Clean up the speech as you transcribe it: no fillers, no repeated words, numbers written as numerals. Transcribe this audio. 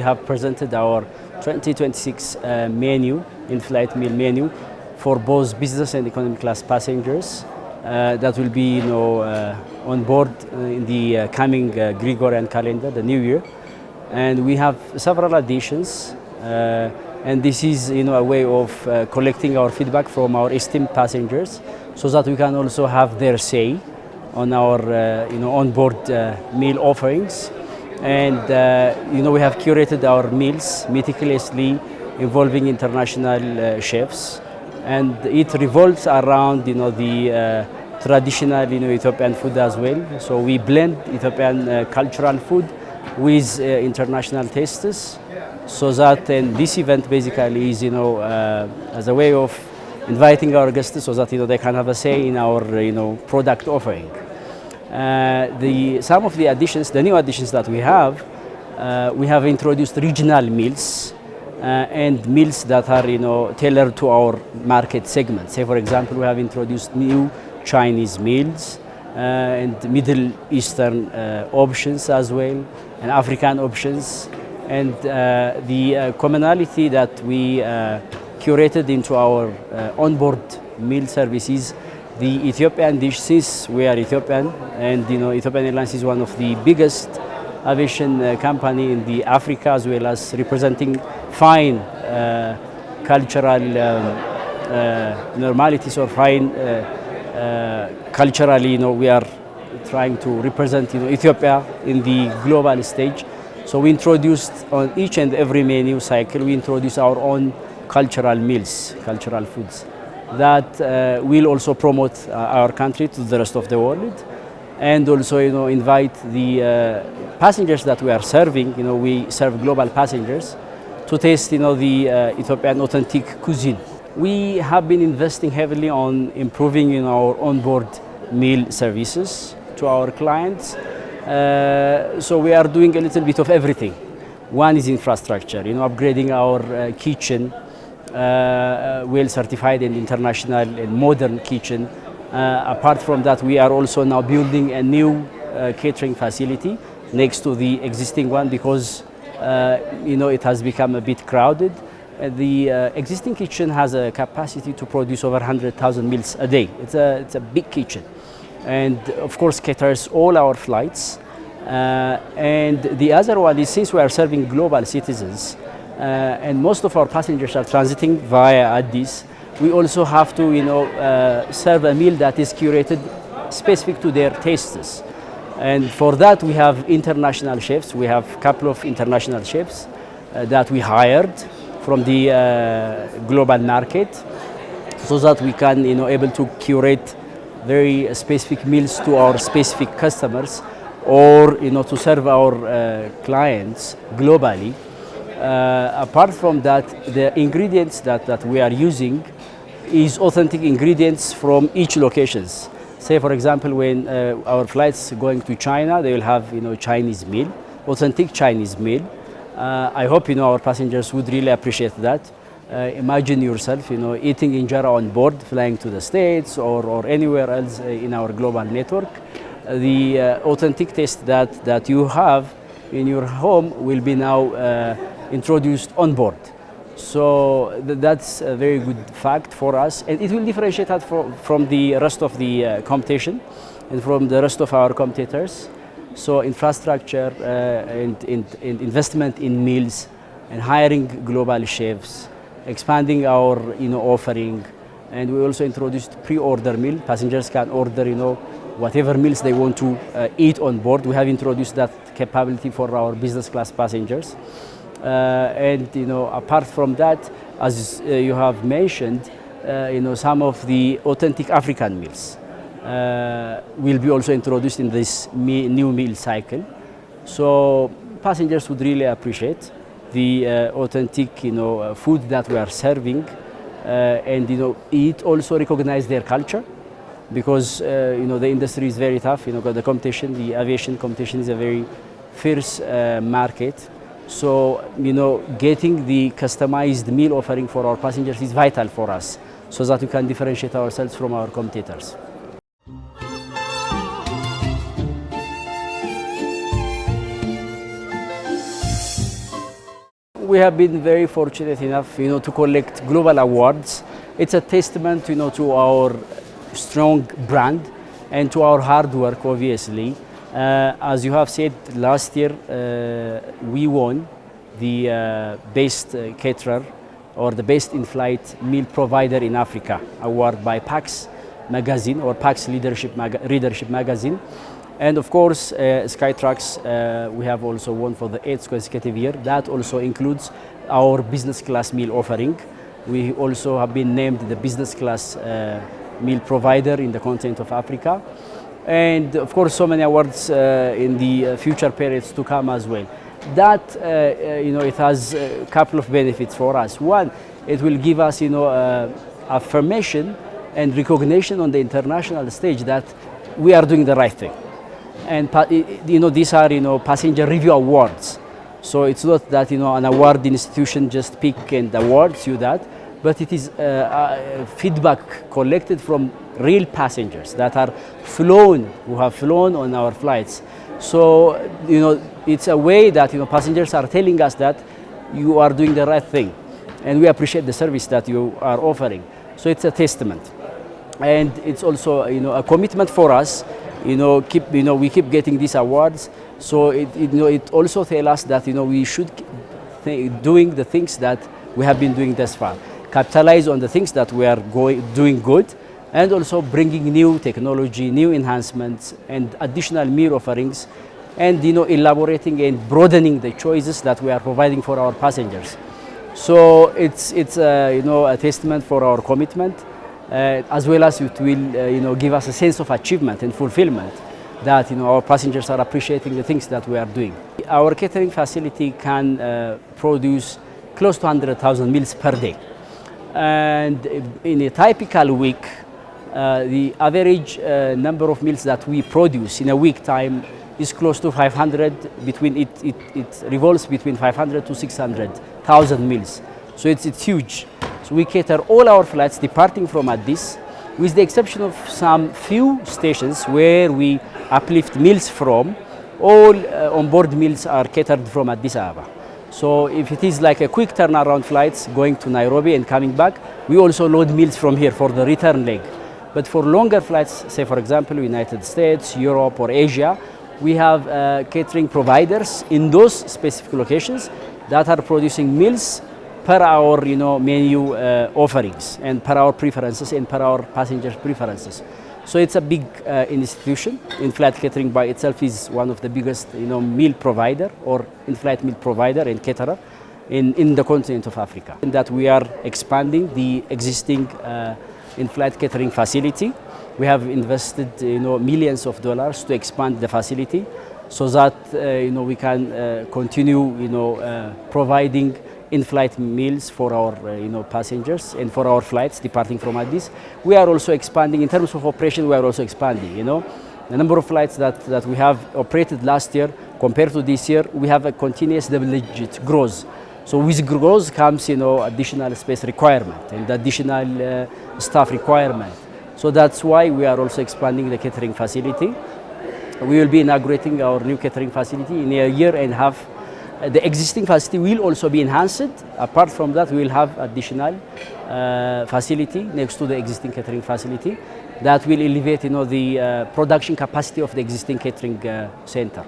have presented our 2026 menu, in-flight meal menu, for both business and economy class passengers. That will be, on board in the coming Gregorian calendar, the New Year. And we have several additions, and this is, a way of collecting our feedback from our esteemed passengers, so that we can also have their say on our, onboard meal offerings. And we have curated our meals meticulously, involving international chefs, and it revolves around, the traditional, Ethiopian food as well. So we blend Ethiopian cultural food with international tastes, so that this event basically is, as a way of inviting our guests, so that they can have a say in our, product offering. Some of the additions, the new additions that we have introduced regional meals and meals that are, tailored to our market segment. Say, for example, we have introduced new Chinese meals and Middle Eastern options as well, and African options. And the commonality that we curated into our onboard meal services, the Ethiopian dish, since we are Ethiopian, and Ethiopian Airlines is one of the biggest aviation company in the Africa, as well as representing fine cultural normalities, or fine culturally, we are trying to represent, Ethiopia in the global stage. So we introduced on each and every menu cycle, we introduce our own cultural meals, cultural foods that will also promote our country to the rest of the world, and also, invite the passengers that we are serving. We serve global passengers to taste, the Ethiopian authentic cuisine. We have been investing heavily on improving, our onboard meal services to our clients. So we are doing a little bit of everything. One is infrastructure, upgrading our kitchen, well certified and international and modern kitchen. Apart from that, we are also now building a new catering facility next to the existing one, because it has become a bit crowded. The existing kitchen has a capacity to produce over 100,000 meals a day. It's a big kitchen, and of course caters all our flights. And the other one is, since we are serving global citizens, and most of our passengers are transiting via Addis, we also have to, serve a meal that is curated specific to their tastes. And for that, we have international chefs. We have a couple of international chefs that we hired from the global market, so that we can, able to curate very specific meals to our specific customers, or, to serve our clients globally. Apart from that, the ingredients that we are using is authentic ingredients from each locations. Say, for example, when our flights going to China, they will have, Chinese meal, authentic Chinese meal. I hope, our passengers would really appreciate that. Imagine yourself, eating injera on board, flying to the States or anywhere else in our global network. The authentic taste that you have in your home will be now introduced on board. So that's a very good fact for us, and it will differentiate us from the rest of the competition and from the rest of our competitors. So infrastructure and investment in meals, and hiring global chefs, expanding our offering, and we also introduced pre-order meal. Passengers can order whatever meals they want to eat on board. We have introduced that capability for our business class passengers. And apart from that, as you have mentioned, some of the authentic African meals will be also introduced in this new meal cycle. So passengers would really appreciate the authentic food that we are serving, and it also recognize their culture, because the industry is very tough. The competition, the aviation competition, is a very fierce market. So, getting the customized meal offering for our passengers is vital for us, so that we can differentiate ourselves from our competitors. we have been very fortunate enough, to collect global awards. It's a testament, to our strong brand and to our hard work, obviously. As you have said, last year we won the best caterer or the best in-flight meal provider in Africa award by PAX magazine or PAX Readership magazine. And of course, Skytrax, we have also won for the 8th consecutive year. That also includes our business class meal offering. We also have been named the business class meal provider in the continent of Africa. And of course, so many awards in the future periods to come as well. That, it has a couple of benefits for us. One, it will give us, affirmation and recognition on the international stage that we are doing the right thing. And these are passenger review awards, so it's not that an award institution just pick and awards you that, but it is feedback collected from real passengers that are who have flown on our flights. So it's a way that passengers are telling us that you are doing the right thing, and we appreciate the service that you are offering. So it's a testament, and it's also a commitment for us. We keep getting these awards, so it also tells us that we should doing the things that we have been doing thus far, capitalize on the things that we are doing good, and also bringing new technology, new enhancements, and additional meal offerings, and elaborating and broadening the choices that we are providing for our passengers. So it's a testament for our commitment. As well as it will give us a sense of achievement and fulfillment that our passengers are appreciating the things that we are doing. Our catering facility can produce close to 100,000 meals per day, and in a typical week the average number of meals that we produce in a week time is close to 500. It revolves between 500 to 600,000 meals, so it's huge. So we cater all our flights departing from Addis, with the exception of some few stations where we uplift meals from. All onboard meals are catered from Addis Ababa. So if it is like a quick turnaround flights going to Nairobi and coming back, we also load meals from here for the return leg. But for longer flights, say for example United States, Europe or Asia, we have catering providers in those specific locations that are producing meals per our menu offerings and per our preferences and per our passengers' preferences. So it's a big institution. Inflight Catering by itself is one of the biggest meal provider or in-flight meal provider and caterer in the continent of Africa. And that we are expanding the existing in-flight catering facility. We have invested millions of dollars to expand the facility so that we can continue providing in-flight meals for our passengers and for our flights departing from Addis. We are also expanding in terms of operation. We are also expanding. The number of flights that we have operated last year compared to this year, we have a continuous double-digit growth. So with growth comes additional space requirement and additional staff requirement. So that's why we are also expanding the catering facility. We will be inaugurating our new catering facility in a year and a half. The existing facility will also be enhanced. Apart from that, we will have additional facility next to the existing catering facility that will elevate the production capacity of the existing catering center.